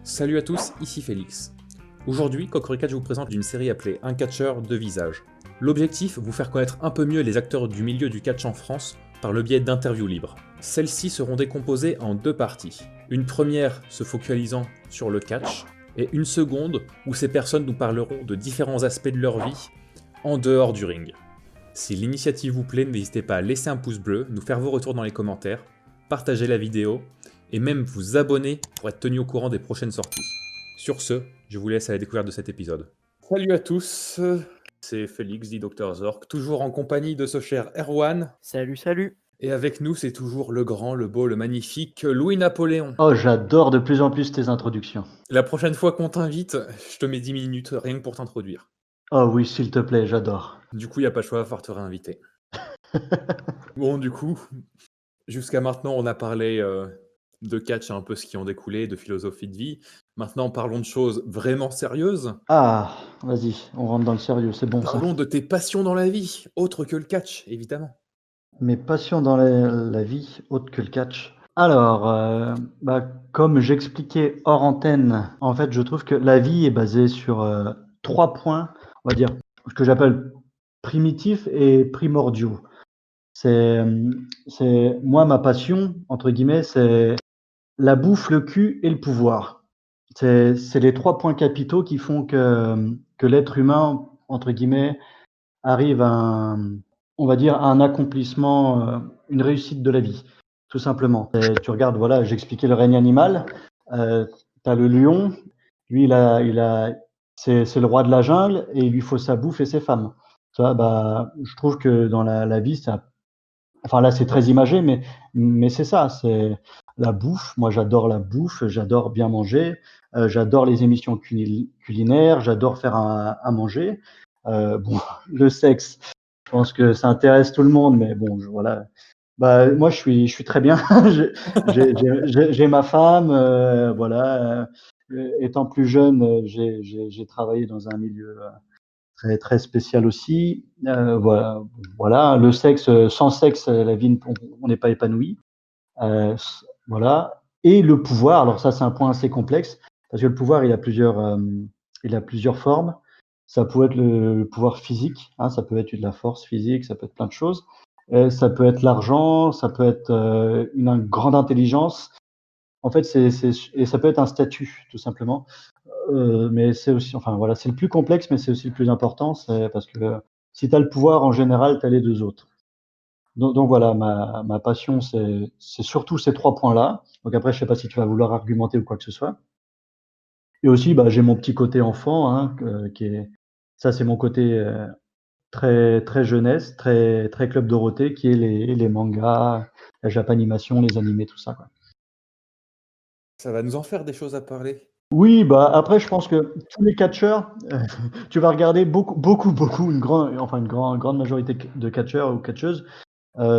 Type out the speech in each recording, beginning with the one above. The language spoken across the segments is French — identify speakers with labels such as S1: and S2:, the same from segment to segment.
S1: Salut à tous, ici Félix. Aujourd'hui, Cocorica, je vous présente une série appelée Un catcheur, deux visages. L'objectif, vous faire connaître un peu mieux les acteurs du milieu du catch en France par le biais d'interviews libres. Celles-ci seront décomposées en deux parties. Une première se focalisant sur le catch, et une seconde où ces personnes nous parleront de différents aspects de leur vie en dehors du ring. Si l'initiative vous plaît, n'hésitez pas à laisser un pouce bleu, nous faire vos retours dans les commentaires, partager la vidéo et même vous abonner pour être tenu au courant des prochaines sorties. Sur ce, je vous laisse à la découverte de cet épisode. Salut à tous, c'est Félix dit Dr Zork, toujours en compagnie de ce cher Erwan.
S2: Salut, salut.
S1: Et avec nous, c'est toujours le grand, le beau, le magnifique Louis-Napoléon.
S3: Oh, j'adore de plus en plus tes introductions.
S1: La prochaine fois qu'on t'invite, je te mets 10 minutes rien que pour t'introduire.
S3: Oh oui, s'il te plaît, j'adore.
S1: Du coup, il n'y a pas le choix, il va falloir te réinviter. Bon, du coup, jusqu'à maintenant, on a parlé de catch et un peu ce qui en découlait, de philosophie de vie. Maintenant, parlons de choses vraiment sérieuses.
S3: Ah, vas-y, on rentre dans le sérieux, c'est bon ça.
S1: Parlons de tes passions dans la vie, autres que le catch, évidemment.
S3: Mes passions dans la vie, autres que le catch. Alors, comme j'expliquais hors antenne, en fait, je trouve que la vie est basée sur 3 points, on va dire, ce que j'appelle primitifs et primordiaux. C'est moi, ma passion, entre guillemets, c'est la bouffe, le cul et le pouvoir. C'est les 3 points capitaux qui font que l'être humain, entre guillemets, arrive à on va dire, à un accomplissement, une réussite de la vie, tout simplement. Tu regardes, voilà, j'expliquais le règne animal, tu as le lion, lui c'est le roi de la jungle et il lui faut sa bouffe et ses femmes. Tu vois? Je trouve que dans la vie, enfin là, c'est très imagé, mais c'est ça, c'est la bouffe. Moi, j'adore la bouffe, j'adore bien manger, j'adore les émissions culinaires, j'adore faire à manger. Bon, le sexe, je pense que ça intéresse tout le monde, mais bon, voilà. Moi, je suis très bien. J'ai ma femme, voilà. Étant plus jeune, j'ai travaillé dans un milieu très très spécial aussi. Voilà. Le sexe, sans sexe, la vie, on n'est pas épanoui. Voilà. Et le pouvoir. Alors ça, c'est un point assez complexe parce que le pouvoir, il a plusieurs formes. Ça peut être le pouvoir physique, hein, ça peut être de la force physique, ça peut être plein de choses. Ça peut être l'argent, ça peut être une grande intelligence. En fait, et ça peut être un statut, tout simplement. Mais c'est aussi, enfin voilà, c'est le plus complexe, mais c'est aussi le plus important, c'est parce que si tu as le pouvoir, en général, tu as les deux autres. Donc voilà, ma passion, c'est surtout ces 3 points-là. Donc après, je sais pas si tu vas vouloir argumenter ou quoi que ce soit. Et aussi, j'ai mon petit côté enfant, hein, ça c'est mon côté très très jeunesse, très très Club Dorothée, qui est les mangas, la japanimation, les animés, tout ça, quoi.
S1: Ça va nous en faire des choses à parler.
S3: Oui, après, je pense que tous les catcheurs, tu vas regarder beaucoup, une grande majorité de catcheurs ou catcheuses,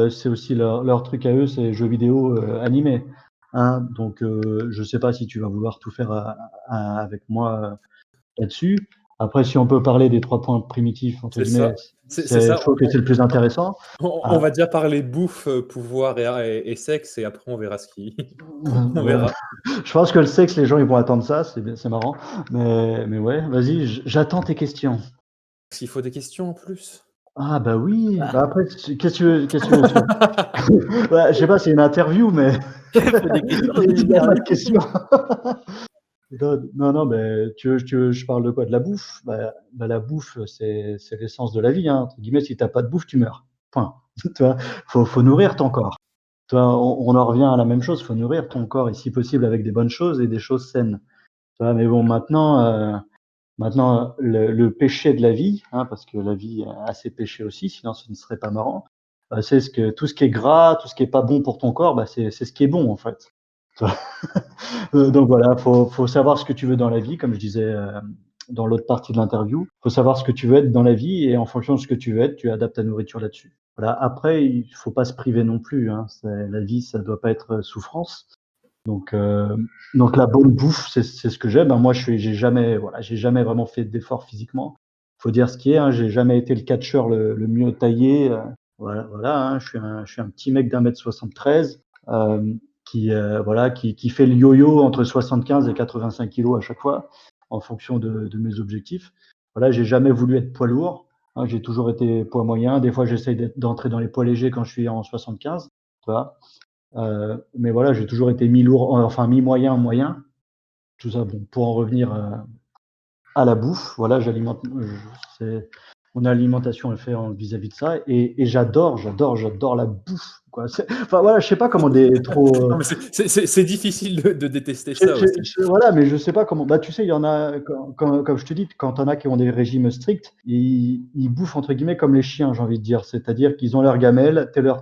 S3: c'est aussi leur truc à eux, c'est jeux vidéo animés. Hein, donc, je sais pas si tu vas vouloir tout faire avec moi là-dessus. Après, si on peut parler des 3 points primitifs, entre
S1: C'est ça.
S3: guillemets,
S1: C'est ça.
S3: je trouve que c'est le plus intéressant.
S1: On va déjà parler bouffe, pouvoir et sexe, et après on verra ce qui. On
S3: Ouais.
S1: verra.
S3: Je pense que le sexe, les gens ils vont attendre ça, c'est marrant. Mais ouais, vas-y, j'attends tes questions.
S1: S'il faut des questions en plus.
S3: Ah oui, après, qu'est-ce que tu veux? Ouais, je sais pas, c'est une interview, mais
S2: Des questions
S3: il y a pas de questions. Non, tu veux je parle de quoi? De la bouffe? La bouffe, c'est l'essence de la vie, hein, entre guillemets. Si tu as pas de bouffe, tu meurs. Point. Tu vois? Faut nourrir ton corps. Tu vois? On en revient à la même chose, faut nourrir ton corps et si possible avec des bonnes choses et des choses saines. Tu vois? Mais bon, maintenant, le péché de la vie, hein, parce que la vie a ses péchés aussi, sinon ce ne serait pas marrant. C'est tout ce qui est gras, tout ce qui est pas bon pour ton corps, c'est ce qui est bon, en fait. Tu vois? Donc voilà, faut savoir ce que tu veux dans la vie, comme je disais, dans l'autre partie de l'interview. Faut savoir ce que tu veux être dans la vie et en fonction de ce que tu veux être, tu adaptes ta nourriture là-dessus. Voilà. Après, il faut pas se priver non plus, hein. La vie, ça doit pas être souffrance. Donc la bonne bouffe, c'est ce que j'aime. Moi, j'ai jamais vraiment fait d'efforts physiquement. Faut dire ce qui est, hein, j'ai jamais été le catcheur le mieux taillé. Voilà, hein, je suis un petit mec d'1 m 73. voilà, qui fait le yo-yo entre 75 et 85 kilos à chaque fois, en fonction de mes objectifs. Voilà, j'ai jamais voulu être poids lourd. Hein, j'ai toujours été poids moyen. Des fois, j'essaye d'entrer dans les poids légers quand je suis en 75. Tu vois. Mais voilà, j'ai toujours été mi-lourd, enfin mi-moyen, moyen. Tout ça, bon, pour en revenir à la bouffe, voilà, mon alimentation est faite vis-à-vis de ça, et j'adore la bouffe, quoi. Enfin voilà, je sais pas comment trop.
S1: Non, mais c'est difficile de détester ça aussi.
S3: Voilà, mais je sais pas comment. Bah, tu sais, il y en a, comme je te dis, quand on a qui ont des régimes stricts, ils bouffent entre guillemets comme les chiens, j'ai envie de dire. C'est-à-dire qu'ils ont leur gamelle, telle heure,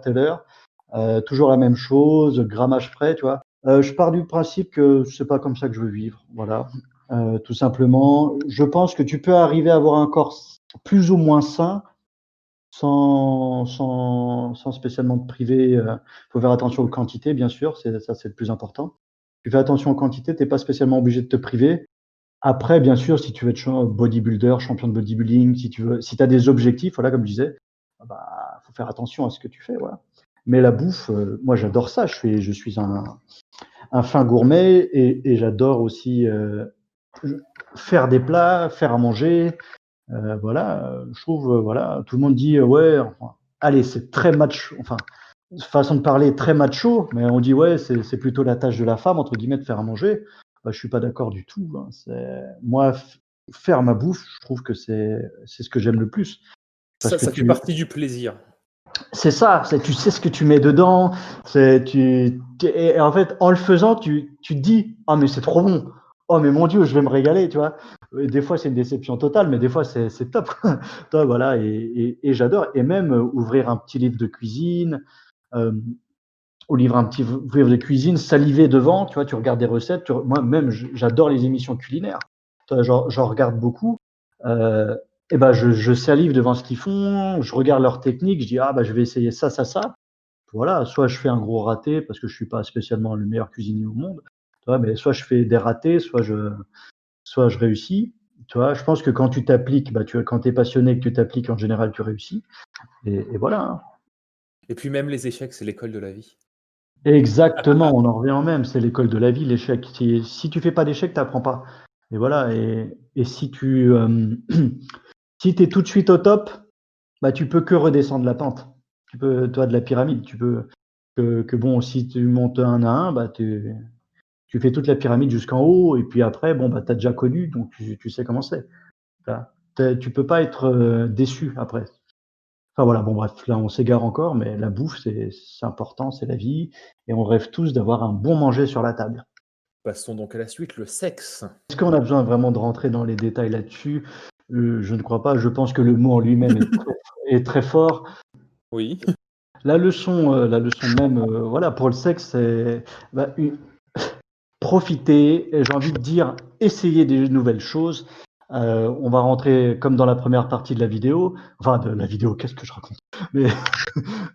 S3: toujours la même chose, grammage près, tu vois. Je pars du principe que c'est pas comme ça que je veux vivre, voilà. Tout simplement. Je pense que tu peux arriver à avoir un corps plus ou moins sain sans spécialement te priver. Faut faire attention aux quantités, bien sûr, c'est le plus important. Tu fais attention aux quantités, t'es pas spécialement obligé de te priver. Après, bien sûr, si tu veux être bodybuilder, champion de bodybuilding, si t'as des objectifs, voilà, comme je disais, bah, faut faire attention à ce que tu fais, voilà. Mais la bouffe, moi, j'adore ça. Je suis un fin gourmet, et j'adore aussi faire des plats, faire à manger. Voilà, je trouve, voilà, tout le monde dit ouais, enfin, allez, c'est très macho, enfin, façon de parler très macho, mais on dit ouais, c'est plutôt la tâche de la femme, entre guillemets, de faire à manger. Bah, je suis pas d'accord du tout. Hein. Moi, faire ma bouffe, je trouve que c'est ce que j'aime le plus. Parce que
S1: Ça fait partie du plaisir.
S3: c'est ça, tu sais ce que tu mets dedans, et en fait, en le faisant, tu te dis, ah mais c'est trop bon, oh mais mon Dieu, je vais me régaler, tu vois. Et des fois, c'est une déception totale, mais des fois, c'est top. Toi, voilà, et j'adore. Et même ouvrir un petit livre de cuisine, ouvrir un petit livre de cuisine, saliver devant, tu vois, tu regardes des recettes. Moi, même, j'adore les émissions culinaires. Toi, j'en regarde beaucoup. Euh, et ben, je salive devant ce qu'ils font, je regarde leurs techniques, je dis, ah, bah, je vais essayer ça, ça, ça. Voilà, soit je fais un gros raté parce que je suis pas spécialement le meilleur cuisinier au monde, tu vois, mais soit je fais des ratés, soit je réussis. Tu vois, je pense que quand tu t'appliques, bah, quand tu es passionné et que tu t'appliques, en général, tu réussis. Et voilà. Hein.
S1: Et puis même les échecs, c'est l'école de la vie.
S3: Exactement, on en revient au même, c'est l'école de la vie, l'échec. Si tu fais pas d'échec, tu n'apprends pas. Et voilà, et si si es tout de suite au top, bah, tu peux que redescendre la pente. Toi, de la pyramide, tu peux que bon, si tu montes un à un, bah, tu fais toute la pyramide jusqu'en haut, et puis après, bon, bah, tu as déjà connu, donc tu sais comment c'est. Voilà. Tu peux pas être déçu après. Enfin voilà, bon bref, là on s'égare encore, mais la bouffe, c'est important, c'est la vie, et on rêve tous d'avoir un bon manger sur la table.
S1: Passons donc à la suite, le sexe.
S3: Est-ce qu'on a besoin vraiment de rentrer dans les détails là-dessus? Je ne crois pas. Je pense que le mot en lui-même est très fort.
S1: Oui.
S3: La leçon même, voilà, pour le sexe, c'est bah, profiter, et j'ai envie de dire, essayer des nouvelles choses. On va rentrer comme dans la première partie de la vidéo, enfin de la vidéo, qu'est-ce que je raconte? Mais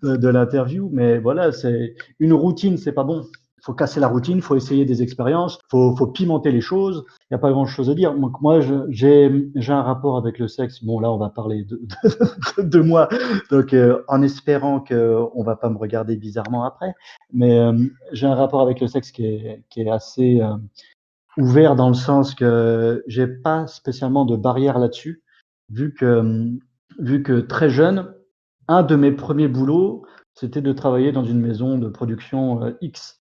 S3: de l'interview, mais voilà, c'est une routine, c'est pas bon. Il faut casser la routine, il faut essayer des expériences, faut pimenter les choses. Il n'y a pas grand-chose à dire. Donc moi, j'ai un rapport avec le sexe. Bon, là, on va parler de moi, donc en espérant qu'on va pas me regarder bizarrement après. Mais j'ai un rapport avec le sexe qui est assez ouvert, dans le sens que j'ai pas spécialement de barrière là-dessus, vu que très jeune, un de mes premiers boulots, c'était de travailler dans une maison de production X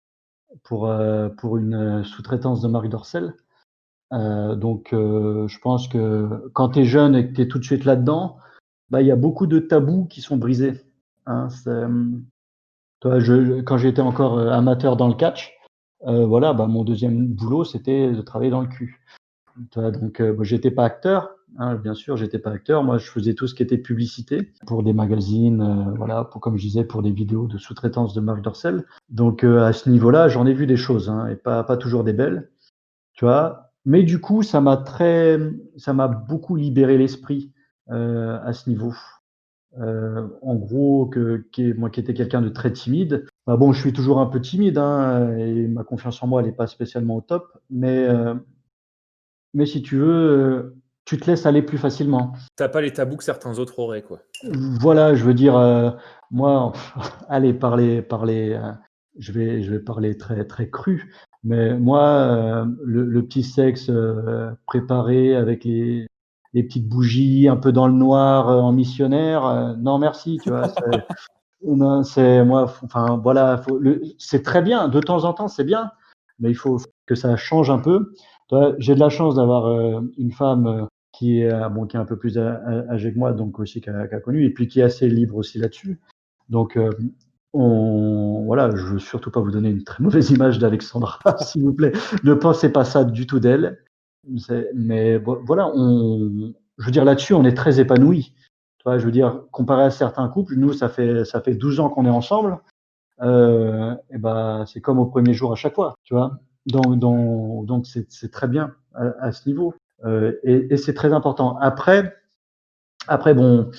S3: pour une sous-traitance de Marc Dorcel. Donc, je pense que quand tu es jeune et que tu es tout de suite là-dedans, bah, il y a beaucoup de tabous qui sont brisés. Hein. Toi, quand j'étais encore amateur dans le catch, voilà, bah, mon deuxième boulot, c'était de travailler dans le cul. Donc, j'étais pas acteur, hein, bien sûr, j'étais pas acteur. Moi, je faisais tout ce qui était publicité pour des magazines, voilà, comme je disais, pour des vidéos de sous-traitance de Marc Dorcel. Donc, à ce niveau-là, j'en ai vu des choses, hein, et pas toujours des belles, tu vois. Mais du coup, ça m'a beaucoup libéré l'esprit à ce niveau. En gros, moi qui étais quelqu'un de très timide, bah bon, je suis toujours un peu timide, hein, et ma confiance en moi, elle n'est pas spécialement au top, mais si tu veux, tu te laisses aller plus facilement.
S1: T'as pas les tabous que certains autres auraient, quoi.
S3: Voilà, je veux dire, moi, allez, je vais parler très, très cru, mais moi, le petit sexe préparé avec les petites bougies un peu dans le noir en missionnaire, non merci, tu vois. Non, c'est moi, enfin voilà, c'est très bien, de temps en temps c'est bien, mais il faut que ça change un peu. J'ai de la chance d'avoir une femme bon, qui est un peu plus âgée que moi, donc aussi qui a connu, et puis qui est assez libre aussi là-dessus. Donc, voilà, je veux surtout pas vous donner une très mauvaise image d'Alexandra, s'il vous plaît. Ne pensez pas ça du tout d'elle. Mais voilà, je veux dire, là-dessus, on est très épanouis. Tu vois, je veux dire, comparé à certains couples, nous, ça fait 12 ans qu'on est ensemble. Et ben, c'est comme au premier jour à chaque fois, tu vois. Donc c'est très bien à ce niveau. Et c'est très important. Après, bon,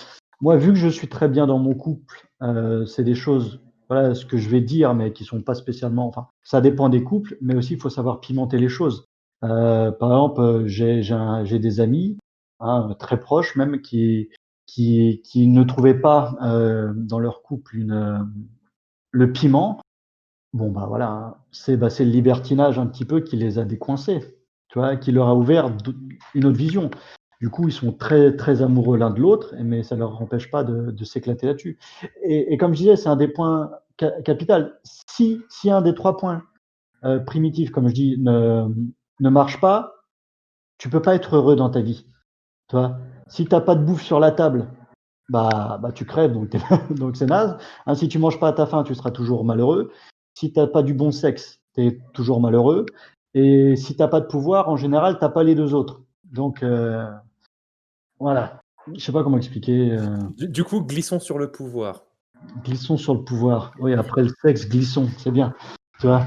S3: moi, vu que je suis très bien dans mon couple, c'est des choses, voilà, ce que je vais dire, mais qui sont pas spécialement. Enfin, ça dépend des couples, mais aussi il faut savoir pimenter les choses. Par exemple, j'ai des amis, hein, très proches même, qui ne trouvaient pas dans leur couple le piment. Bon, bah voilà, hein, c'est le libertinage un petit peu qui les a décoincés, tu vois, qui leur a ouvert une autre vision. Du coup, ils sont très, très amoureux l'un de l'autre, mais ça ne leur empêche pas de s'éclater là-dessus. Et comme je disais, c'est un des points capital. Si un des 3 points primitifs, comme je dis, ne marche pas, tu peux pas être heureux dans ta vie. Tu vois, si tu n'as pas de bouffe sur la table, bah tu crèves, donc, donc c'est naze. Hein, si tu manges pas à ta faim, tu seras toujours malheureux. Si tu n'as pas du bon sexe, tu es toujours malheureux. Et si tu n'as pas de pouvoir, en général, tu n'as pas les deux autres. Donc, voilà. Je sais pas comment expliquer.
S1: Du coup, glissons sur le pouvoir.
S3: Glissons sur le pouvoir. Oui, après le sexe, glissons. C'est bien. Tu vois.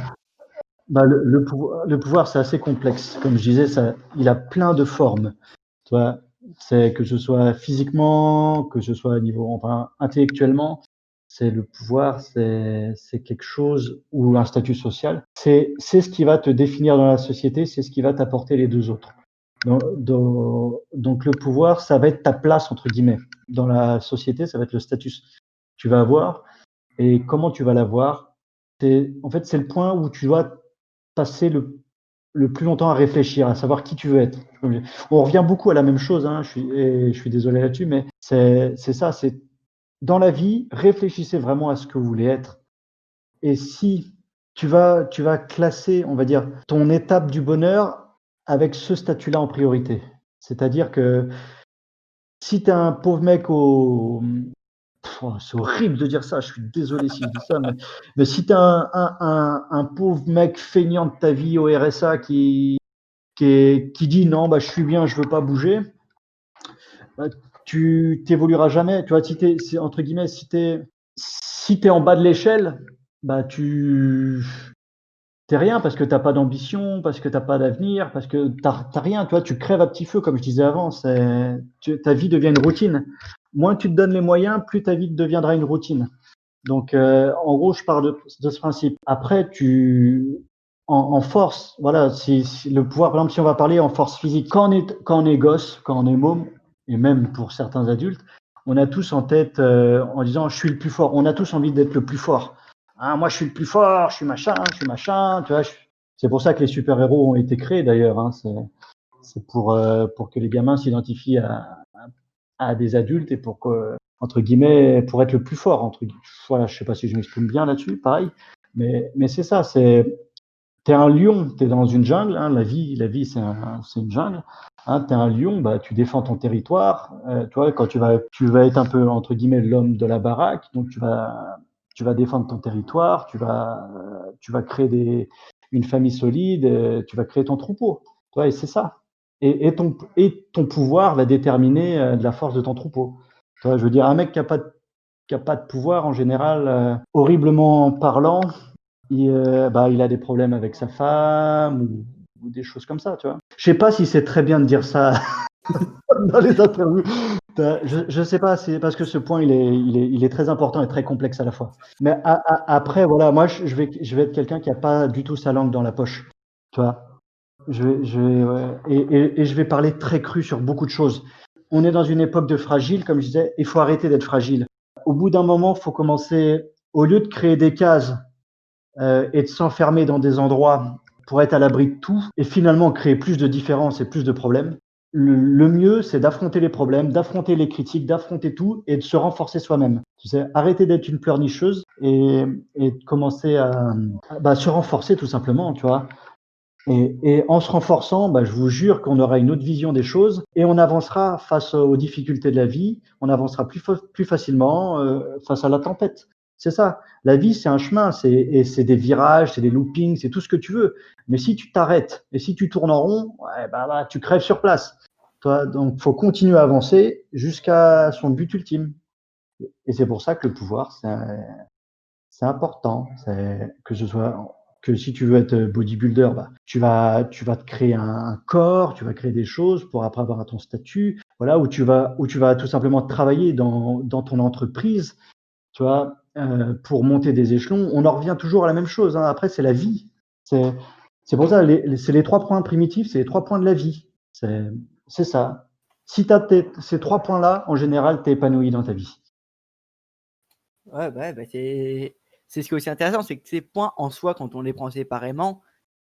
S3: Bah, le pouvoir, c'est assez complexe. Comme je disais, il a plein de formes. Tu vois, c'est que ce soit physiquement, que ce soit à niveau, enfin, intellectuellement, c'est le pouvoir, c'est quelque chose ou un statut social. C'est ce qui va te définir dans la société, c'est ce qui va t'apporter les deux autres. Donc le pouvoir, ça va être ta place entre guillemets dans la société, ça va être le statut que tu vas avoir et comment tu vas l'avoir. En fait, c'est le point où tu dois passer le plus longtemps à réfléchir, à savoir qui tu veux être. On revient beaucoup à la même chose, hein, je suis désolé là-dessus, mais c'est ça, c'est dans la vie, réfléchissez vraiment à ce que vous voulez être. Et si tu vas classer, on va dire, ton étape du bonheur avec ce statut-là en priorité. C'est-à-dire que si tu es un pauvre mec c'est horrible de dire ça, je suis désolé si je dis ça, mais si tu es un pauvre mec feignant de ta vie au RSA qui dit non, bah, je suis bien, je veux pas bouger, bah, tu t'évolueras jamais. Tu vois, entre guillemets, si t'es en bas de l'échelle, bah, t'es rien parce que t'as pas d'ambition, parce que t'as pas d'avenir, parce que t'as rien. Tu vois, tu crèves à petit feu, comme je disais avant. Ta vie devient une routine. Moins tu te donnes les moyens, plus ta vie deviendra une routine. Donc, en gros, je pars de ce principe. Après, en force, voilà, si le pouvoir, par exemple, si on va parler en force physique, quand on est gosse, quand on est môme, et même pour certains adultes, on a tous en tête, en disant, je suis le plus fort. On a tous envie d'être le plus fort. Hein, moi, je suis le plus fort, je suis machin, tu vois. C'est pour ça que les super-héros ont été créés, d'ailleurs. Hein, c'est pour que les gamins s'identifient à des adultes et pour que, entre guillemets, pour être le plus fort, voilà, je sais pas si je m'exprime bien là-dessus, pareil, mais c'est ça, t'es un lion, t'es dans une jungle, hein, la vie c'est une jungle, hein, t'es un lion, bah, tu défends ton territoire, tu vois, quand tu vas être un peu, entre guillemets, l'homme de la baraque, donc tu vas défendre ton territoire, tu vas créer une famille solide, tu vas créer ton troupeau, tu vois, et c'est ça. Et ton pouvoir va déterminer de la force de ton troupeau. Tu vois, je veux dire, un mec qui a pas de pouvoir, en général, horriblement parlant, il a des problèmes avec sa femme ou des choses comme ça, tu vois. Je sais pas si c'est très bien de dire ça dans les interviews. Je sais pas, c'est parce que ce point il est très important et très complexe à la fois. Mais après, voilà, moi je vais être quelqu'un qui a pas du tout sa langue dans la poche, tu vois. Ouais. Et je vais parler très cru sur beaucoup de choses. On est dans une époque de fragile, comme je disais, il faut arrêter d'être fragile. Au bout d'un moment, il faut commencer, au lieu de créer des cases et de s'enfermer dans des endroits pour être à l'abri de tout et finalement créer plus de différences et plus de problèmes. Le mieux, c'est d'affronter les problèmes, d'affronter les critiques, d'affronter tout et de se renforcer soi-même. Tu sais, arrêter d'être une pleurnicheuse et de commencer à se renforcer tout simplement, tu vois. Et en se renforçant, je vous jure qu'on aura une autre vision des choses et on avancera face aux difficultés de la vie, on avancera plus facilement face à la tempête. C'est ça. La vie, c'est un chemin, c'est des virages, c'est des loopings, c'est tout ce que tu veux. Mais si tu t'arrêtes et si tu tournes en rond, ouais, tu crèves sur place. Toi, donc, faut continuer à avancer jusqu'à son but ultime. Et c'est pour ça que le pouvoir, c'est important. Que ce soit que si tu veux être bodybuilder, tu vas te créer un corps, tu vas créer des choses pour après avoir ton statut, voilà, où tu vas tout simplement travailler dans ton entreprise, tu vois, pour monter des échelons. On en revient toujours à la même chose, hein. Après, c'est la vie. C'est, c'est pour ça, c'est les 3 points primitifs, c'est les 3 points de la vie. C'est ça. Si tu as ces 3 points-là, en général, tu es épanoui dans ta vie.
S2: Ouais, c'est ce qui est aussi intéressant, c'est que ces points en soi, quand on les prend séparément,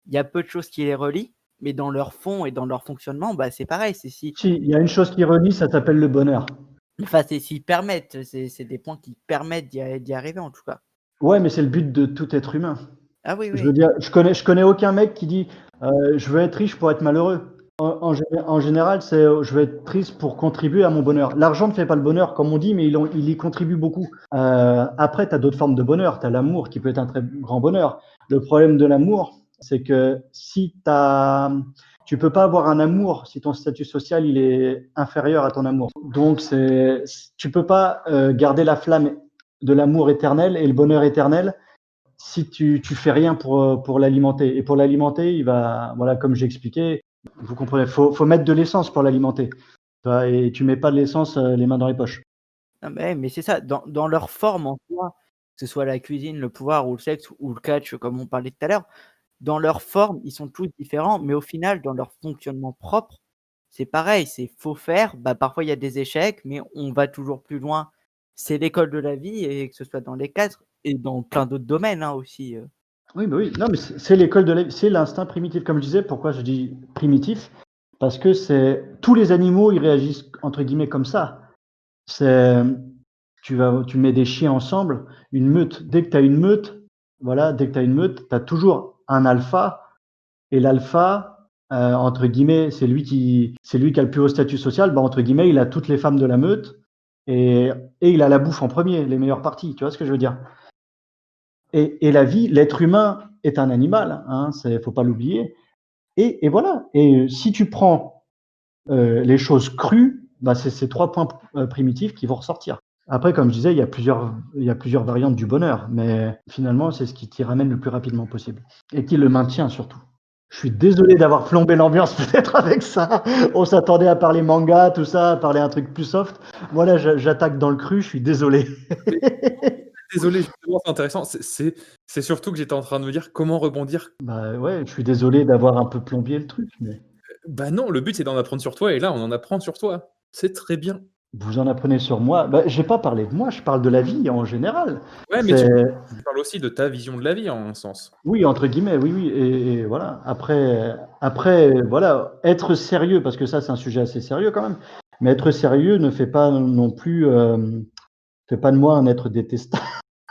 S2: il y a peu de choses qui les relient, mais dans leur fond et dans leur fonctionnement, c'est pareil. C'est si,
S3: Si, il y a une chose qui relie, ça s'appelle le bonheur.
S2: enfin, c'est s'ils permettent, c'est des points qui permettent d'y arriver en tout cas.
S3: Ouais, mais c'est le but de tout être humain.
S2: Ah oui,
S3: Je veux
S2: oui.
S3: dire, je connais aucun mec qui dit je veux être riche pour être malheureux. En général, c'est je veux être triste pour contribuer à mon bonheur. L'argent ne fait pas le bonheur, comme on dit, mais il y contribue beaucoup. Après, tu as d'autres formes de bonheur. Tu as l'amour qui peut être un très grand bonheur. Le problème de l'amour, c'est que tu peux pas avoir un amour si ton statut social il est inférieur à ton amour. Donc, tu peux pas garder la flamme de l'amour éternel et le bonheur éternel si tu fais rien pour l'alimenter. Et pour l'alimenter, voilà, comme j'ai expliqué, vous comprenez, faut mettre de l'essence pour l'alimenter. Et tu mets pas de l'essence les mains dans les poches.
S2: Ah mais c'est ça, dans leur forme en soi, que ce soit la cuisine, le pouvoir ou le sexe ou le catch, comme on parlait tout à l'heure, dans leur forme, ils sont tous différents, mais au final, dans leur fonctionnement propre, c'est pareil, c'est faut faire. Parfois, il y a des échecs, mais on va toujours plus loin. C'est l'école de la vie et que ce soit dans les cadres et dans plein d'autres domaines, hein, aussi.
S3: Oui, oui. Non, mais c'est l'école de c'est l'instinct primitif, comme je disais. Pourquoi je dis primitif? Parce que tous les animaux, ils réagissent entre guillemets comme ça. C'est, tu mets des chiens ensemble, une meute. Dès que tu as une meute, voilà, dès que tu as une meute, tu as toujours un alpha. Et l'alpha, entre guillemets, c'est lui qui a le plus haut statut social. Entre guillemets, il a toutes les femmes de la meute et il a la bouffe en premier, les meilleures parties. Tu vois ce que je veux dire? Et la vie, l'être humain est un animal, hein, faut pas l'oublier. Et voilà. Et si tu prends les choses crues, c'est ces 3 points primitifs qui vont ressortir. Après, comme je disais, il y a plusieurs variantes du bonheur, mais finalement, c'est ce qui t'y ramène le plus rapidement possible et qui le maintient surtout. Je suis désolé d'avoir plombé l'ambiance peut-être avec ça. On s'attendait à parler manga, tout ça, à parler un truc plus soft. Moi là, j'attaque dans le cru, je suis désolé.
S1: Désolé, justement, c'est intéressant. C'est surtout que j'étais en train de me dire comment rebondir.
S3: Ouais, je suis désolé d'avoir un peu plombé le truc, mais
S1: Non, le but c'est d'en apprendre sur toi et là on en apprend sur toi. C'est très bien.
S3: vous en apprenez sur moi. J'ai pas parlé de moi, je parle de la vie en général.
S1: Ouais, mais
S3: C'est
S1: tu parles aussi de ta vision de la vie en un sens.
S3: Oui, entre guillemets, oui, oui, et voilà. Après, voilà, être sérieux, parce que ça, c'est un sujet assez sérieux quand même. Mais être sérieux ne fait pas non plus, fait pas de moi un être détestable.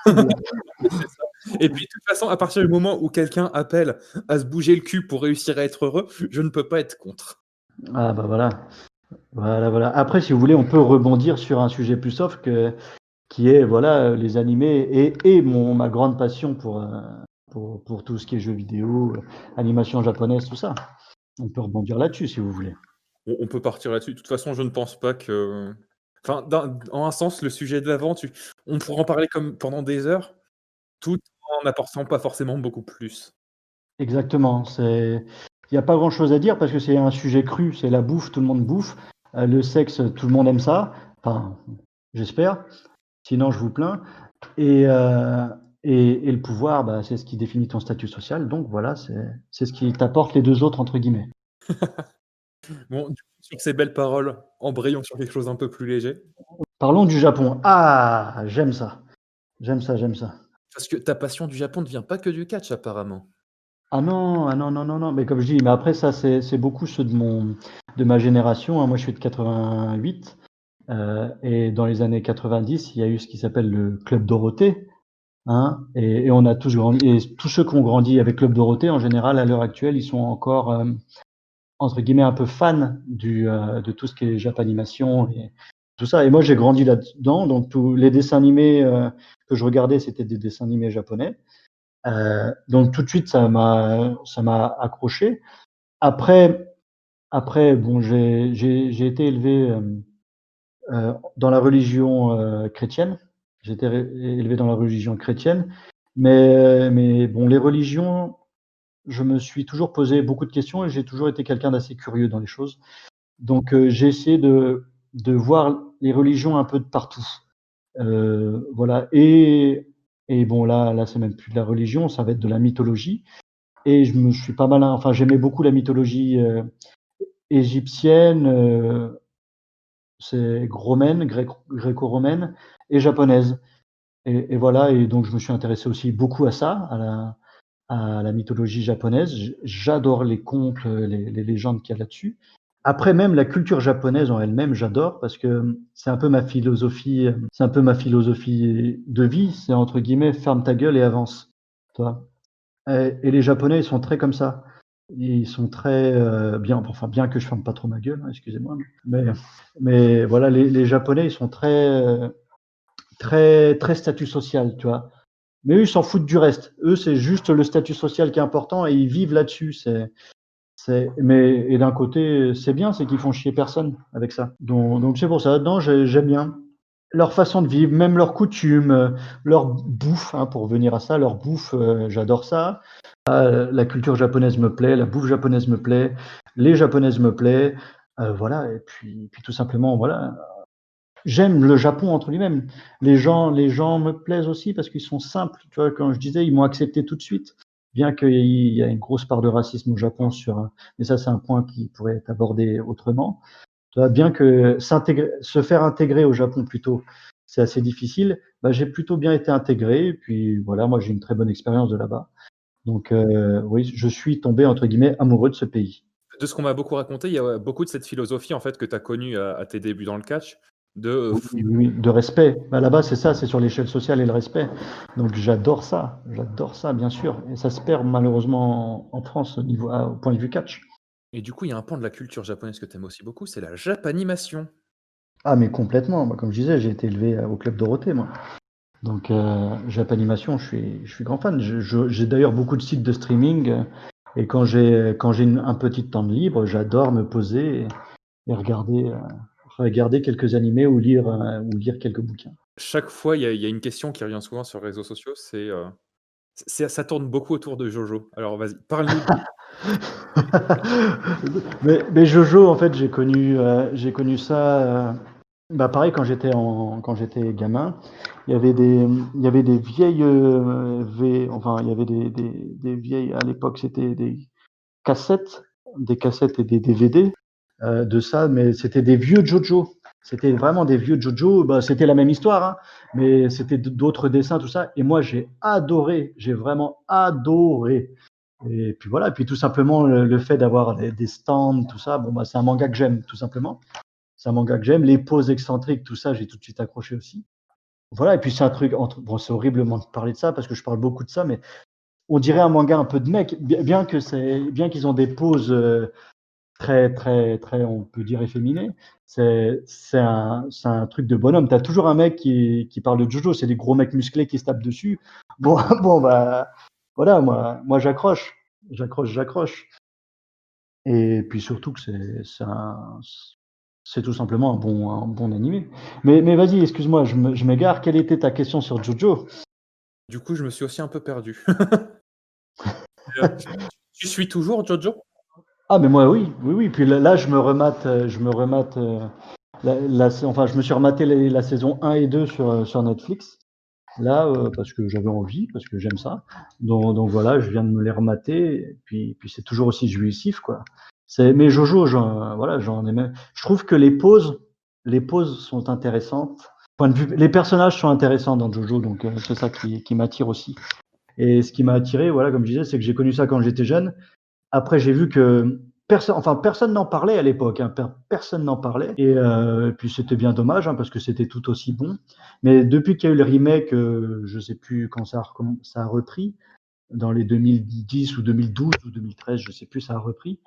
S1: C'est ça. Et puis de toute façon, à partir du moment où quelqu'un appelle à se bouger le cul pour réussir à être heureux, je ne peux pas être contre.
S3: Ah voilà, voilà, voilà. Après, si vous voulez, on peut rebondir sur un sujet plus soft qui est voilà les animés et ma grande passion pour tout ce qui est jeux vidéo, animation japonaise, tout ça. On peut rebondir là-dessus si vous voulez.
S1: On peut partir là-dessus. De toute façon, je ne pense pas que. Enfin, en un sens, le sujet de l'avant, on pourrait en parler comme pendant des heures, tout en n'apportant pas forcément beaucoup plus.
S3: Exactement. Il n'y a pas grand-chose à dire parce que c'est un sujet cru. C'est la bouffe, tout le monde bouffe. Le sexe, tout le monde aime ça. Enfin, j'espère. Sinon, je vous plains. Et, euh, et le pouvoir, c'est ce qui définit ton statut social. Donc voilà, c'est ce qui t'apporte les deux autres, entre guillemets.
S1: Bon, du coup, sur ces belles paroles, embrayons sur quelque chose un peu plus léger. De
S3: Parlons du Japon. Ah, j'aime ça. J'aime ça, j'aime ça.
S1: toute Parce que ta passion du Japon ne vient pas que du catch apparemment.
S3: Ah non, ah non, non, non, non, mais comme je dis, mais après ça, c'est beaucoup ceux de ma génération, hein. Moi, je suis de 88, et dans les années 90, il y a eu ce qui s'appelle le Club Dorothée, hein, et on a tous grandi, et tous ceux qui ont grandi avec Club Dorothée, en général, à l'heure actuelle, ils sont encore, entre guillemets, un peu fans de tout ce qui est Japanimation et tout ça. Et moi, j'ai grandi là-dedans, donc tous les dessins animés que je regardais, c'était des dessins animés japonais. Donc tout de suite, ça m'a accroché. Après, bon, j'ai été élevé dans la religion chrétienne. J'ai été élevé dans la religion chrétienne, mais bon, les religions, je me suis toujours posé beaucoup de questions et j'ai toujours été quelqu'un d'assez curieux dans les choses. Donc j'ai essayé de voir les religions un peu de partout. Voilà. Et bon, là, c'est même plus de la religion, ça va être de la mythologie. Et je me suis pas mal, enfin, j'aimais beaucoup la mythologie égyptienne, c'est romaine, gréco-romaine et japonaise. Et voilà, et donc je me suis intéressé aussi beaucoup à ça, à la mythologie japonaise. J'adore les contes, les légendes qu'il y a là-dessus. Après, même la culture japonaise en elle-même, j'adore parce que c'est un peu ma philosophie, de vie. C'est entre guillemets, ferme ta gueule et avance. Tu vois. Et les Japonais, ils sont très comme ça. Ils sont très bien, enfin bien que je ferme pas trop ma gueule, hein, excusez-moi, mais voilà, les Japonais, ils sont très statut social, tu vois. Mais eux, ils s'en foutent du reste. Eux, c'est juste le statut social qui est important et ils vivent là-dessus. Et d'un côté, c'est bien, c'est qu'ils font chier personne avec ça. Donc c'est pour ça. Non, j'aime bien leur façon de vivre, même leurs coutumes, leur bouffe, hein, pour revenir à ça, leur bouffe, j'adore ça. La culture japonaise me plaît, la bouffe japonaise me plaît, les japonaises me plaît, voilà. Et puis tout simplement, voilà. J'aime le Japon entre lui-même. Les gens me plaisent aussi parce qu'ils sont simples. Tu vois, quand je disais, ils m'ont accepté tout de suite. Bien qu'il y a une grosse part de racisme au Japon mais ça, c'est un point qui pourrait être abordé autrement. Tu vois, bien que se faire intégrer au Japon plutôt, c'est assez difficile. Bah, j'ai plutôt bien été intégré. Et puis voilà, moi, j'ai une très bonne expérience de là-bas. Donc oui, je suis tombé entre guillemets amoureux de ce pays.
S1: De ce qu'on m'a beaucoup raconté, il y a beaucoup de cette philosophie en fait que tu as connue à tes débuts dans le catch, de,
S3: Oui, oui, oui, de respect. Bah, là-bas, c'est ça, c'est sur l'échelle sociale et le respect. Donc j'adore ça, bien sûr. Et ça se perd malheureusement en France au point de vue catch.
S1: et du coup, il y a un pan de la culture japonaise que tu aimes aussi beaucoup, c'est la japanimation.
S3: Ah, mais complètement. Moi, comme je disais, j'ai été élevé au Club Dorothée, moi. Donc Japanimation, je suis grand fan. J'ai d'ailleurs beaucoup de sites de streaming. Et quand j'ai un petit temps de libre, j'adore me poser et regarder quelques animés ou lire quelques bouquins.
S1: Chaque fois, il y a une question qui revient souvent sur les réseaux sociaux, ça tourne beaucoup autour de Jojo. Alors vas-y, parle-nous.
S3: Mais Jojo, en fait, j'ai connu ça. Bah pareil, quand j'étais gamin, il y avait des vieilles enfin il y avait des vieilles, à l'époque, c'était cassettes, des cassettes et des DVD de ça, mais c'était des vieux Jojo. C'était vraiment des vieux Jojo. Bah, c'était la même histoire, hein, mais c'était d'autres dessins, tout ça. Et moi, j'ai vraiment adoré. Et puis voilà, et puis tout simplement le fait d'avoir des stands, tout ça, bon bah c'est un manga que j'aime tout simplement. C'est un manga que j'aime. Les poses excentriques, tout ça, j'ai tout de suite accroché aussi. Voilà, et puis c'est un truc bon, c'est horriblement de parler de ça parce que je parle beaucoup de ça, mais on dirait un manga un peu de mec, bien qu'ils ont des poses très très très, on peut dire efféminées. C'est un truc de bonhomme. T'as toujours un mec qui parle de Jojo, c'est des gros mecs musclés qui se tapent dessus. Bon bon bah voilà, moi j'accroche. Et puis surtout que c'est tout simplement un bon animé. Mais vas-y, excuse-moi, je m'égare. Quelle était ta question sur Jojo?
S1: Du coup, je me suis aussi un peu perdu. Tu suis toujours Jojo?
S3: Ah, mais moi, oui, oui, oui. Puis là, je me remate, enfin, je me suis rematé la saison 1 et 2 sur Netflix. Là, parce que j'avais envie, parce que j'aime ça. Donc voilà, je viens de me les remater. Et puis c'est toujours aussi jouissif, quoi. Mais Jojo, voilà, j'en ai même. Je trouve que les pauses sont intéressantes. point de vue, les personnages sont intéressants dans JoJo, donc c'est ça qui m'attire aussi. Et ce qui m'a attiré, voilà, comme je disais, c'est que j'ai connu ça quand j'étais jeune. Après, j'ai vu que personne n'en parlait à l'époque, hein, personne n'en parlait. Et puis c'était bien dommage, hein, parce que c'était tout aussi bon. Mais depuis qu'il y a eu le remake, je sais plus quand ça a repris, dans les 2010 ou 2012 ou 2013, je sais plus, ça a repris.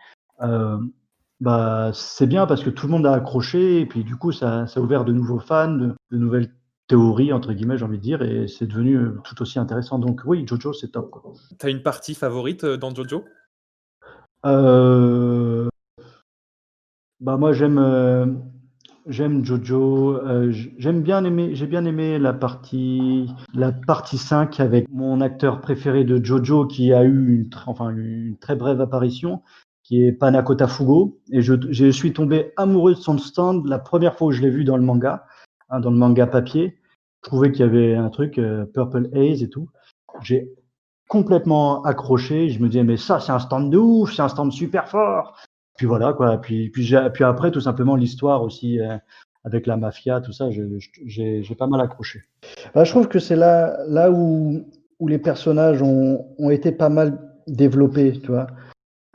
S3: Bah, c'est bien parce que tout le monde a accroché et puis du coup, ça a ouvert de nouveaux fans, de nouvelles théories, entre guillemets, j'ai envie de dire, et c'est devenu tout aussi intéressant. Donc oui, Jojo, c'est top, quoi.
S1: T'as une partie favorite dans Jojo?
S3: Euh, Bah moi j'aime Jojo. J'ai bien aimé la partie 5 avec mon acteur préféré de Jojo qui a eu une très brève apparition, qui est Panakota Fugo. Et je suis tombé amoureux de son stand la première fois où je l'ai vu dans le manga, hein, dans le manga papier. Je trouvais qu'il y avait un truc Purple Haze et tout. J'ai complètement accroché. Je me disais mais ça c'est un stand de ouf, c'est un stand super fort. Puis voilà quoi. Puis après tout simplement l'histoire aussi avec la mafia, tout ça, j'ai pas mal accroché. Bah, je trouve que c'est là où les personnages ont été pas mal développés, tu vois.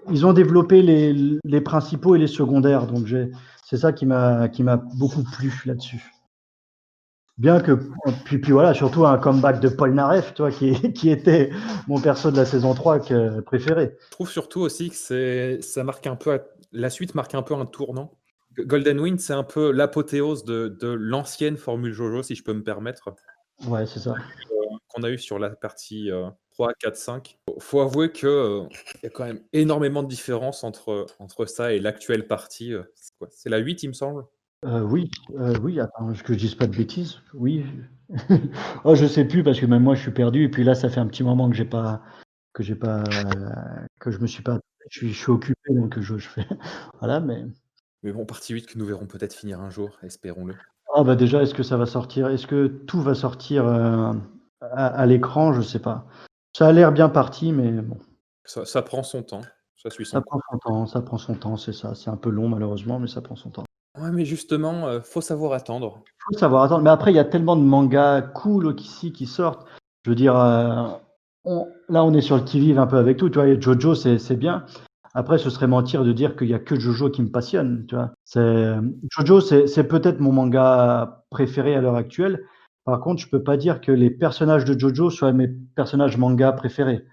S3: Ils ont développé les principaux et les secondaires, donc c'est ça qui m'a beaucoup plu là-dessus. Bien que puis voilà, surtout un comeback de Paul Naref, tu vois, qui était mon perso de la saison 3 préféré.
S1: Je trouve surtout aussi que ça marque un peu, la suite marque un peu un tournant. Golden Wind, c'est un peu l'apothéose de l'ancienne formule Jojo, si je peux me permettre,
S3: Ouais, c'est ça.
S1: qu'on a eu sur la partie 3, 4, 5. Faut avouer que y a quand même énormément de différences entre ça et l'actuelle partie. C'est quoi? C'est la 8, il me semble.
S3: Oui, attends, que je dise pas de bêtises. Oui. Oh, je sais plus parce que même moi je suis perdu et puis là ça fait un petit moment que que je me suis pas, je suis occupé donc je fais voilà
S1: Mais bon, partie 8 que nous verrons peut-être finir un jour, espérons-le.
S3: ah bah déjà est-ce que ça va sortir? Est-ce que tout va sortir à l'écran? Je sais pas. Ça a l'air bien parti mais bon,
S1: Ça prend son temps, ça suit son
S3: ça
S1: cours.
S3: prend son temps, c'est ça. C'est un peu long malheureusement mais ça prend son temps.
S1: Ouais, mais justement, faut savoir attendre.
S3: Faut savoir attendre. Mais après, il y a tellement de mangas cool ici qui sortent. Je veux dire, là, on est sur le qui-vive un peu avec tout. Tu vois, et Jojo, c'est bien. Après, ce serait mentir de dire qu'il y a que Jojo qui me passionne. Tu vois, Jojo, c'est peut-être mon manga préféré à l'heure actuelle. Par contre, je peux pas dire que les personnages de Jojo soient mes personnages manga préférés.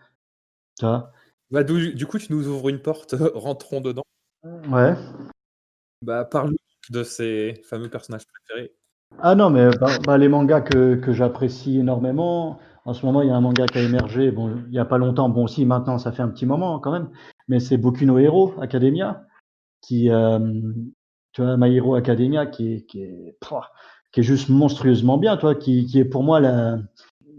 S3: Tu vois?
S1: Bah, du coup, tu nous ouvres une porte, rentrons dedans.
S3: Ouais.
S1: Bah, parle-nous de ces fameux personnages préférés.
S3: Ah non, mais les mangas que j'apprécie énormément, en ce moment, il y a un manga qui a émergé, bon, il y a pas longtemps, bon, si, maintenant, ça fait un petit moment quand même, mais c'est Boku no Hero Academia, qui, tu vois, My Hero Academia, qui est juste monstrueusement bien, tu vois, qui est pour moi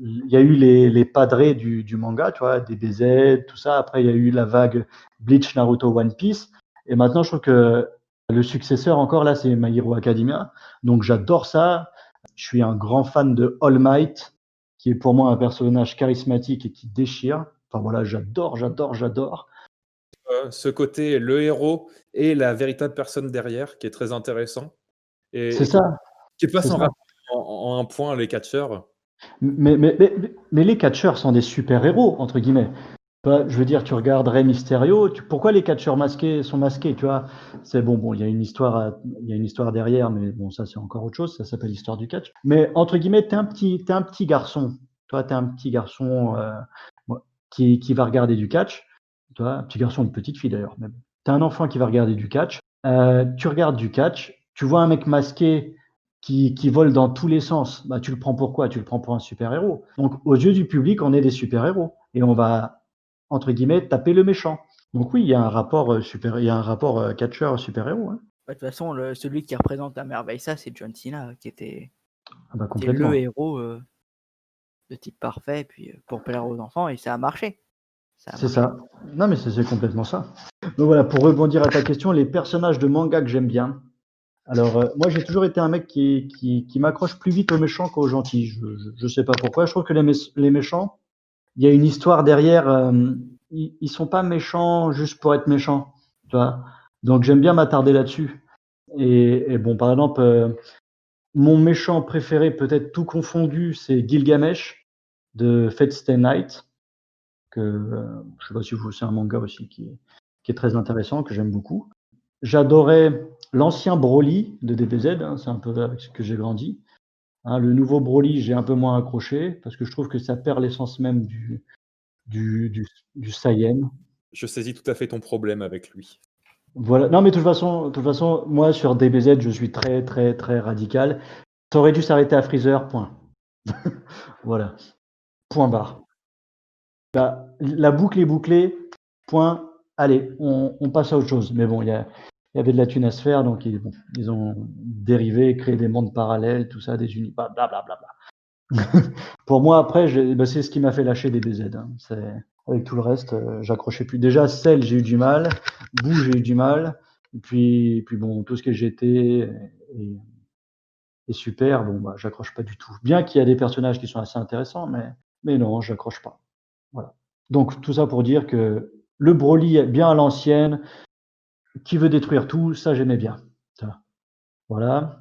S3: il y a eu les padrés du manga, tu vois, DBZ, tout ça. Après, il y a eu la vague Bleach, Naruto, One Piece. Et maintenant, je trouve que le successeur encore là, c'est My Hero Academia. Donc, j'adore ça. Je suis un grand fan de All Might, qui est pour moi un personnage charismatique et qui déchire. Enfin voilà, j'adore.
S1: Ce côté, le héros et la véritable personne derrière, qui est très intéressant
S3: C'est
S1: et
S3: ça,
S1: qui est pas
S3: c'est
S1: sans
S3: ça.
S1: rapport en un point les catcheurs.
S3: Mais les catcheurs sont des super-héros, entre guillemets. Je veux dire, tu regardes Rey Mysterio, pourquoi les catcheurs masqués sont masqués, tu vois? C'est bon, il y a une histoire, il y a une histoire derrière, mais bon, ça c'est encore autre chose, ça s'appelle l'histoire du catch. Mais entre guillemets, t'es un petit garçon, toi, t'es un petit garçon qui va regarder du catch, tu vois, un petit garçon, une petite fille d'ailleurs, mais bon. T'es un enfant qui va regarder du catch, tu regardes du catch, tu vois un mec masqué qui vole dans tous les sens, bah tu le prends pour quoi? Tu le prends pour un super-héros. Donc aux yeux du public, on est des super-héros et on va entre guillemets, taper le méchant. Donc oui, il y a un rapport il y a un rapport catcheur super-héros. Hein.
S2: De toute façon, celui qui représente à merveille ça, c'est John Cena, qui était
S3: Ah bah
S2: le
S3: complètement.
S2: héros de type parfait, puis pour plaire aux enfants, et ça a marché.
S3: C'est ça. Non mais c'est complètement ça. Donc voilà, pour rebondir à ta question, les personnages de manga que j'aime bien. Alors moi j'ai toujours été un mec qui m'accroche plus vite aux méchants qu'aux gentils. Je sais pas pourquoi. Je trouve que les méchants, il y a une histoire derrière. Ils sont pas méchants juste pour être méchants. Tu vois. Donc j'aime bien m'attarder là-dessus. Et bon, par exemple, Mon méchant préféré, peut-être tout confondu, c'est Gilgamesh de Fate Stay Night, que je sais pas si vous c'est un manga aussi qui est très intéressant, que j'aime beaucoup. J'adorais l'ancien Broly de DBZ, hein, c'est un peu avec ce que j'ai grandi. Hein, le nouveau Broly, j'ai un peu moins accroché parce que je trouve que ça perd l'essence même du du du Saiyan.
S1: Je saisis tout à fait ton problème avec lui.
S3: Voilà. Non, mais de toute façon, moi sur DBZ, je suis très, très, très radical. Ça aurait dû s'arrêter à Freezer, point. Voilà, point barre. Bah, la boucle est bouclée, point. Allez, on passe à autre chose. Mais bon, il y avait de la thune à se faire, donc bon, ils ont dérivé, créé des mondes parallèles, tout ça, des univers, blablabla. Pour moi, après, bah, c'est ce qui m'a fait lâcher DBZ. Hein. Avec tout le reste, j'accrochais plus. Déjà, Cell, j'ai eu du mal. Boo, j'ai eu du mal. Et puis bon, tout ce que j'étais est super. Bon, bah, j'accroche pas du tout. Bien qu'il y a des personnages qui sont assez intéressants, mais non, j'accroche pas. Voilà. Donc, tout ça pour dire que le Broly est bien à l'ancienne, qui veut détruire tout, ça j'aimais bien. Ça. Voilà.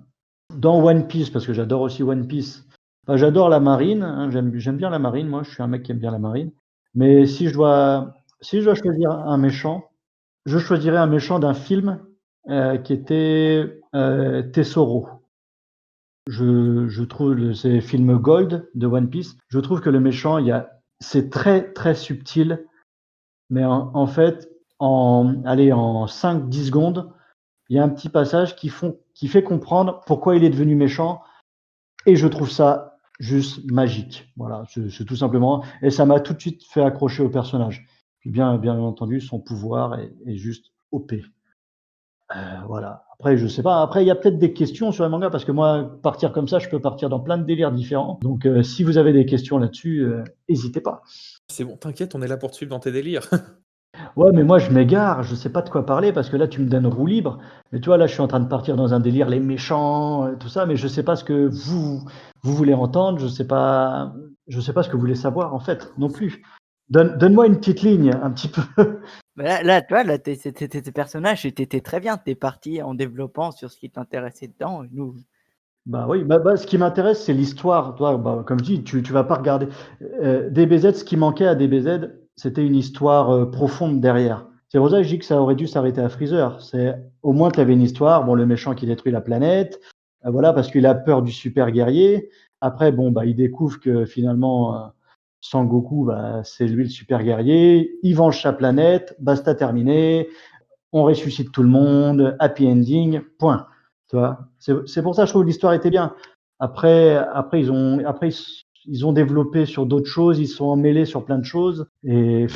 S3: Dans One Piece, parce que j'adore aussi One Piece, enfin, j'adore la marine, hein, j'aime bien la marine, moi je suis un mec qui aime bien la marine. Mais si je dois choisir un méchant, je choisirais un méchant d'un film qui était Tesoro. Je trouve ces films Gold de One Piece, je trouve que le méchant, c'est très très subtil, mais en fait, en 5-10 secondes, il y a un petit passage qui fait comprendre pourquoi il est devenu méchant, et je trouve ça juste magique. Voilà, c'est tout simplement, et ça m'a tout de suite fait accrocher au personnage. Puis bien entendu, son pouvoir est juste OP. Voilà. Après, je sais pas. Après, il y a peut-être des questions sur les mangas parce que moi, partir comme ça, je peux partir dans plein de délires différents. Donc, si vous avez des questions là-dessus, n'hésitez pas.
S1: C'est bon, t'inquiète, on est là pour te suivre dans tes délires.
S3: Ouais, mais moi, je m'égare. Je sais pas de quoi parler parce que là, tu me donnes roue libre. Mais tu vois, là, je suis en train de partir dans un délire, les méchants, tout ça. Mais je sais pas ce que vous voulez entendre. Je sais pas ce que vous voulez savoir en fait, non plus. Donne-moi une petite ligne, un petit peu.
S2: Là, tu vois, là, tes personnages, t'étais très bien. T'es parti en développant sur ce qui t'intéressait dedans. Et nous,
S3: Bah oui, bah, ce qui m'intéresse, c'est l'histoire. Toi, bah, comme je dis, tu vas pas regarder. DBZ, ce qui manquait à DBZ, c'était une histoire profonde derrière. C'est pour ça que je dis que ça aurait dû s'arrêter à Freezer. Au moins, tu avais une histoire. Bon, le méchant qui détruit la planète, voilà, parce qu'il a peur du super guerrier. Après, bon, bah, il découvre que finalement, Sangoku, bah, c'est lui le super guerrier. Il venge sa planète. Basta terminé. On ressuscite tout le monde. Happy ending. Point. Tu vois, c'est pour ça que je trouve que l'histoire était bien. Après ils ont développé sur d'autres choses, ils se sont emmêlés sur plein de choses, et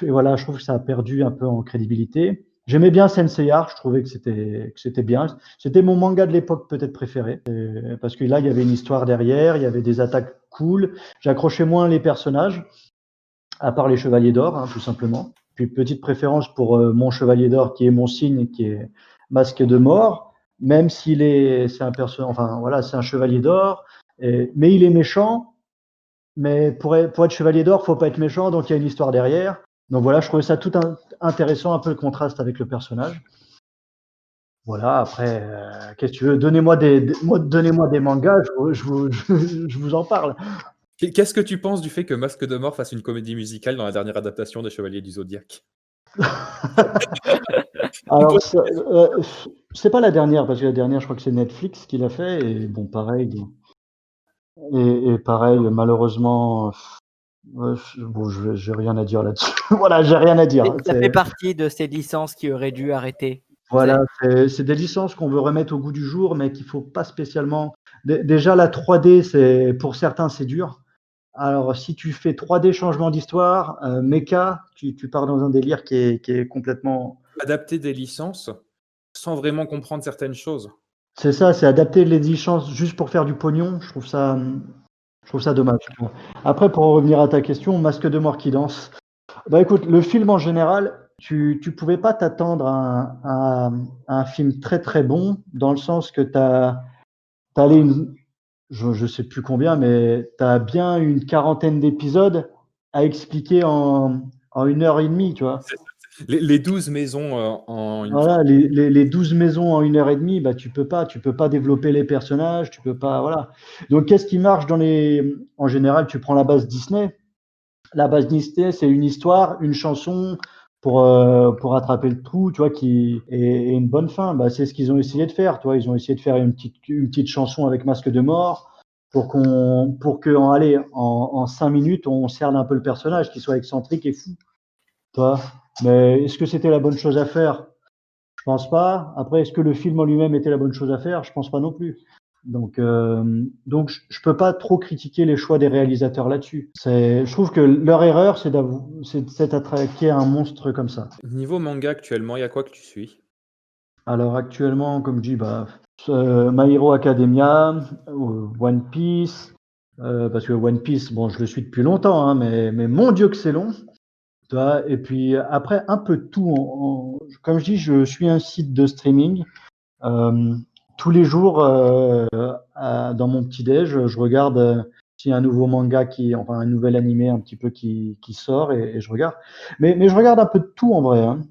S3: voilà, je trouve que ça a perdu un peu en crédibilité. J'aimais bien Senseiya, je trouvais que c'était bien. C'était mon manga de l'époque peut-être préféré, parce que là il y avait une histoire derrière, il y avait des attaques cool. J'accrochais moins les personnages, à part les Chevaliers d'Or, hein, tout simplement. Puis petite préférence pour mon Chevalier d'Or qui est mon signe, qui est Masque de Mort, même c'est enfin voilà, c'est un Chevalier d'Or, mais il est méchant. Mais pour être Chevalier d'Or, faut pas être méchant, donc il y a une histoire derrière. Donc voilà, je trouvais ça tout intéressant, un peu le contraste avec le personnage. Voilà, après, qu'est-ce que tu veux? Donnez-moi des mangas, je vous en parle.
S1: Qu'est-ce que tu penses du fait que Masque de Mort fasse une comédie musicale dans la dernière adaptation des Chevaliers du Zodiaque?
S3: Alors, c'est pas la dernière, parce que la dernière, je crois que c'est Netflix qui l'a fait, et bon, pareil. Et pareil, malheureusement, bon, j'ai rien à dire là-dessus. Voilà, j'ai rien à dire.
S2: ça fait partie de ces licences qui auraient dû arrêter.
S3: Voilà, c'est des licences qu'on veut remettre au goût du jour, mais qu'il faut pas spécialement. Déjà, la 3D, pour certains, c'est dur. Alors, si tu fais 3D changement d'histoire, méca, tu pars dans un délire qui est complètement.
S1: Adapter des licences sans vraiment comprendre certaines choses.
S3: C'est ça, c'est adapter les licences juste pour faire du pognon. Je trouve ça dommage. Tu vois. Après, pour revenir à ta question, Masque de Mort qui danse. Bah écoute, le film en général, tu pouvais pas t'attendre à un film très très bon, dans le sens que je sais plus combien, mais tu as bien une quarantaine d'épisodes à expliquer en 1 heure et demie, tu vois.
S1: Les 12 maisons en une
S3: Voilà, les 12 maisons en 1 heure et demie, bah, tu peux pas développer les personnages, tu peux pas, voilà. Donc, qu'est-ce qui marche en général, tu prends la base Disney. La base Disney, c'est une histoire, une chanson pour attraper le trou, tu vois, et une bonne fin. Bah, c'est ce qu'ils ont essayé de faire, tu vois. Ils ont essayé de faire une petite chanson avec masque de mort pour que, en 5 minutes, on cerne un peu le personnage, qu'il soit excentrique et fou, tu vois. Mais est-ce que c'était la bonne chose à faire? Je pense pas. Après, est-ce que le film en lui-même était la bonne chose à faire? Je pense pas non plus. Donc je peux pas trop critiquer les choix des réalisateurs là-dessus. Je trouve que leur erreur, c'est de s'être attaqué à un monstre comme ça.
S1: Niveau manga actuellement, il y a quoi que tu suis?
S3: Alors actuellement, comme je dis, My Hero Academia, One Piece, parce que One Piece, bon, je le suis depuis longtemps, hein, mais mon Dieu que c'est long. Tu vois. Et puis après, un peu de tout. Comme je dis, je suis un site de streaming. Euh, Tous les jours, dans mon petit-déj, je regarde s'il y a un nouveau manga enfin un nouvel animé un petit peu qui sort et je regarde. Mais je regarde un peu de tout en vrai, hein.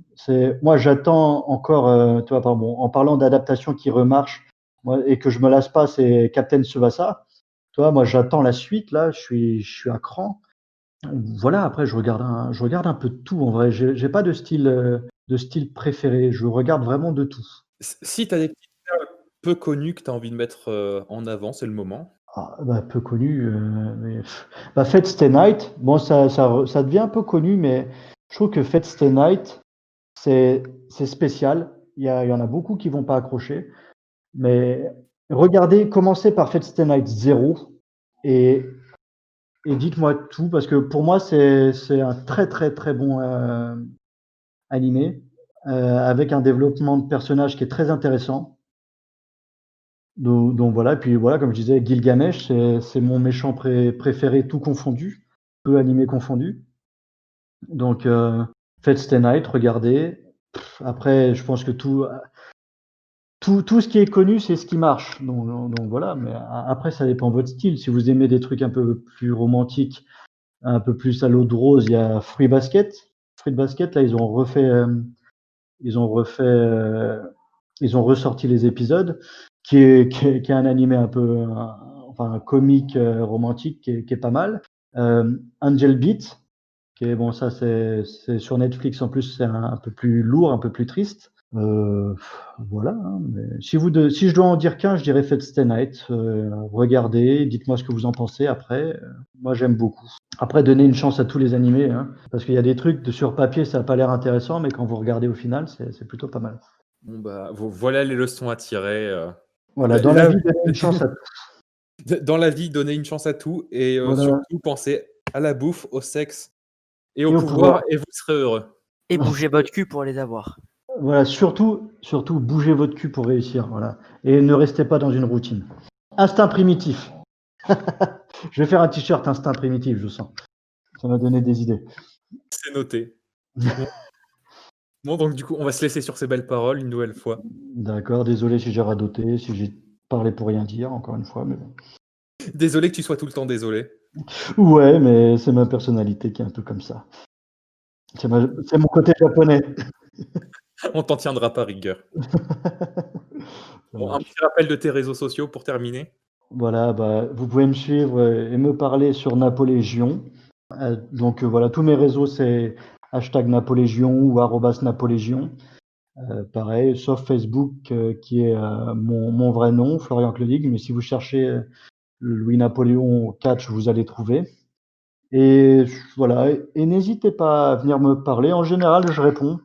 S3: Moi, j'attends encore, tu vois, en parlant d'adaptation qui remarche, moi, et que je me lasse pas, c'est Captain Tsubasa. Tu vois, moi, j'attends la suite, là, je suis à cran. Voilà, après, je regarde un peu de tout en vrai. J'ai pas de style préféré. Je regarde vraiment de tout.
S1: Si tu as des petites perles peu connues que tu as envie de mettre en avant, c'est le moment.
S3: Ah, bah, peu connu, Fate Stay Night, bon, ça devient un peu connu, mais je trouve que Fate Stay Night, c'est spécial. Il y en a beaucoup qui vont pas accrocher, mais regardez, commencez par Fate Stay Night 0 et, et dites-moi tout, parce que pour moi, c'est un très très très bon animé, avec un développement de personnage qui est très intéressant. Donc voilà, et puis voilà, comme je disais, Gilgamesh, c'est mon méchant préféré, tout confondu, peu animé confondu. Donc, Fate Stay Night, regardez. Après, je pense que tout ce qui est connu, c'est ce qui marche. Donc voilà, mais après, ça dépend de votre style. Si vous aimez des trucs un peu plus romantiques, un peu plus à l'eau de rose, il y a Fruit Basket. Fruit Basket, là, ils ont refait, ils ont ressorti les épisodes, qui est un animé un peu, enfin un comique romantique qui est pas mal. Angel Beat, qui est bon, ça c'est sur Netflix en plus, c'est un peu plus lourd, un peu plus triste. Voilà, hein, mais si je dois en dire qu'un, je dirais Fate Stay Night. Regardez, dites-moi ce que vous en pensez après. Moi j'aime beaucoup. Après, donnez une chance à tous les animés, hein, parce qu'il y a des trucs sur papier, ça n'a pas l'air intéressant, mais quand vous regardez au final, c'est plutôt pas mal.
S1: Bon, bah, voilà les leçons à tirer.
S3: Voilà,
S1: La-
S3: dans la
S1: la-
S3: vie, donnez une chance à
S1: Dans la vie, donnez une chance à tout et
S3: voilà,
S1: surtout pensez à la bouffe, au sexe et au
S3: et au pouvoir.
S1: pouvoir et vous serez heureux.
S2: Et bougez votre cul pour les avoir.
S3: Voilà, surtout bougez votre cul pour réussir, voilà. Et ne restez pas dans une routine. Instinct primitif. Je vais faire un t-shirt instinct primitif, je sens. Ça m'a donné des idées.
S1: C'est noté. Bon. Bon, donc du coup, on va se laisser sur ces belles paroles une nouvelle fois.
S3: D'accord, désolé si j'ai radoté, si j'ai parlé pour rien dire, encore une fois, mais bon.
S1: Désolé que tu sois tout le temps désolé.
S3: Ouais, mais c'est ma personnalité qui est un peu comme ça. C'est mon côté japonais.
S1: On t'en tiendra pas rigueur.
S3: Ça
S1: Bon, un
S3: marche.
S1: petit rappel de tes réseaux sociaux pour terminer.
S3: Voilà, vous pouvez me suivre et me parler sur Napolégion. Donc voilà, tous mes réseaux, c'est #Napolégion ou @Napolégion. Pareil, sauf Facebook, qui est mon vrai nom, Florian Cledig. Mais si vous cherchez Louis-Napoléon Catch, vous allez trouver. Et voilà, et n'hésitez pas à venir me parler. En général, je réponds,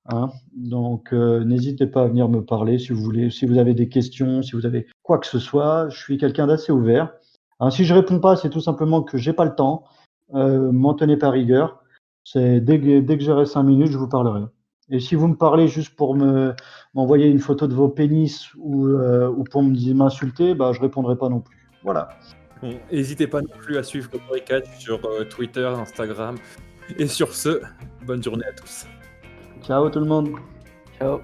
S3: hein. Donc, n'hésitez pas à venir me parler si vous voulez, si vous avez des questions, si vous avez quoi que ce soit. Je suis quelqu'un d'assez ouvert. Hein, si je réponds pas, c'est tout simplement que j'ai pas le temps. M'en tenez pas rigueur. C'est dès que j'aurai 5 minutes, je vous parlerai. Et si vous me parlez juste pour m'envoyer une photo de vos pénis ou pour m'insulter, bah, je répondrai pas non plus. Voilà.
S1: Bon, n'hésitez pas non plus à suivre Cocoricat sur Twitter, Instagram. Et sur ce, bonne journée à tous.
S3: Ciao tout le monde.
S2: Ciao.